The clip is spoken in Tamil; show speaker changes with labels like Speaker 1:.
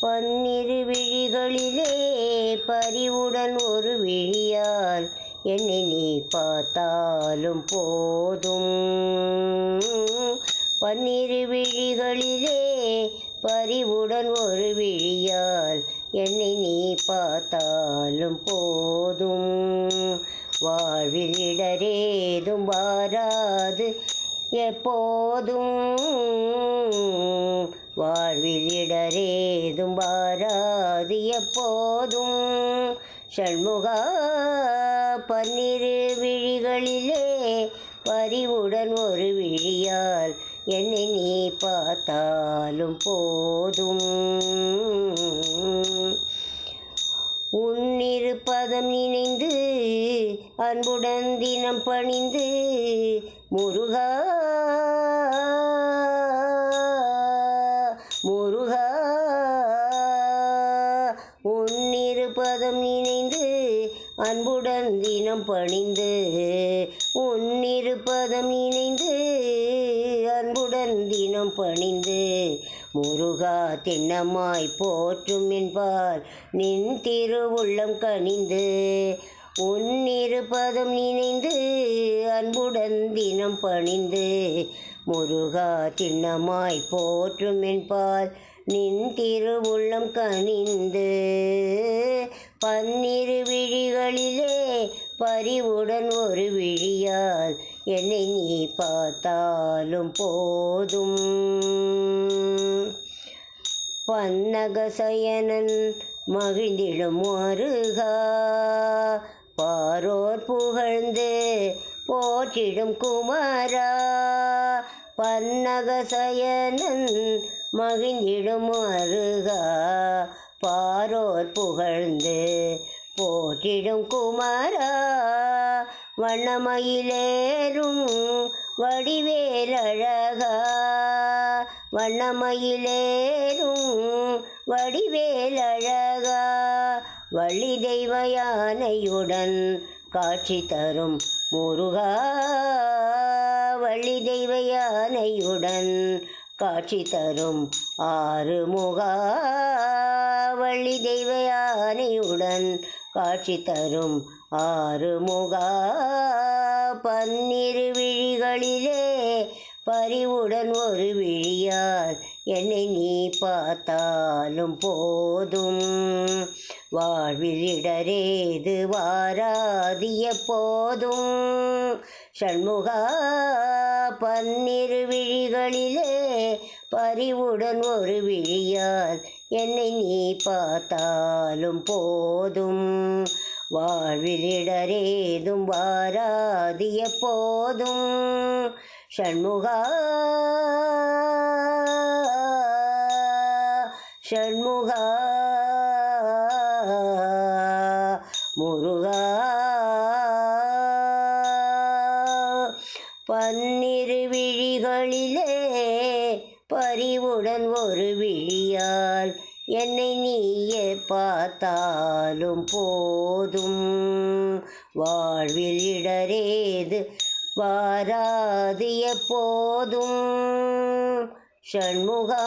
Speaker 1: பன்னிரு விழிகளிலே பரிவுடன் ஒரு விழியால் என்னை நீ பார்த்தாலும் போதும். பன்னிரு விழிகளிலே பரிவுடன் ஒரு விழியால் என்னை நீ பார்த்தாலும் போதும். வாழ்வில் இடரேதும் வாராது எப்போதும். வாழ்வில் இடரேதும் வாராது எப்போதும். ஷண்முகா பன்னிரு விழிகளிலே பரிவுடன் ஒரு விழியால் என்னை நீ பார்த்தாலும் போதும். உன்னிரு பதம் நினைந்து அன்புடன் தினம் பணிந்து முருகா முருகா உன்னிரு பதம் நினைந்து அன்புடன் தினம் பணிந்து உன்னிரு பதம் நினைந்து அன்புடன் தினம் பணிந்து முருகா திண்ணமாய் போற்றும் என்பார் நின் திருவுள்ளம் கனிந்து. உன்னிரு பதம் நினைந்து அன்புடன் தினம் பணிந்து முருகா திண்ணமாய் போற்றும் என்பார் நின் திருவுள்ளம் கனிந்து. பன்னிரு விழிகளிலே பரிவுடன் ஒரு விழியால் என்னை நீ பார்த்தாலும் போதும். பன்னகசயனன் மகிழ்ந்திடும் முருகா பாரோர் புகழ்ந்து போற்றிடும் குமாரா. பன்னகசயனன் மகிழ்ந்திடும் முருகா பாரோர் புகழ்ந்து போற்றிடும் குமாரா. வண்ணமயிலேறும் வடிவேலழகா வண்ணமயிலேறும் வடிவேலழகா வள்ளி தெய்வ யானையுடன் காட்சி தரும் முருகா. வள்ளி தெய்வ யானையுடன் காட்சி தரும் ஆறுமுகா. வள்ளி தெய்வ யானையுடன் காட்சி தரும் ஆறுமுகா. பன்னிரு விழிகளிலே பரிவுடன் ஒரு விழியால் என்னை நீ பார்த்தாலும் போதும். வாழ்வில் இடரேது வாராது எப்போதும். ஷண்முகா பன்னிரு விழிகளிலே பரிவுடன் ஒரு விழியால் என்னை நீ பார்த்தாலும் போதும். வாழ்வில் இடரேதும் வாராது எப்போதும். ஷண்முகா ஷண்முகா முருகா. பன்னிரு விழிகளிலே பரிவுடன் ஒரு விழியால் என்னை நீயே பார்த்தாலும் போதும். வாழ்வில் இடரேது வாராது எப்போதும். ஷண்முகா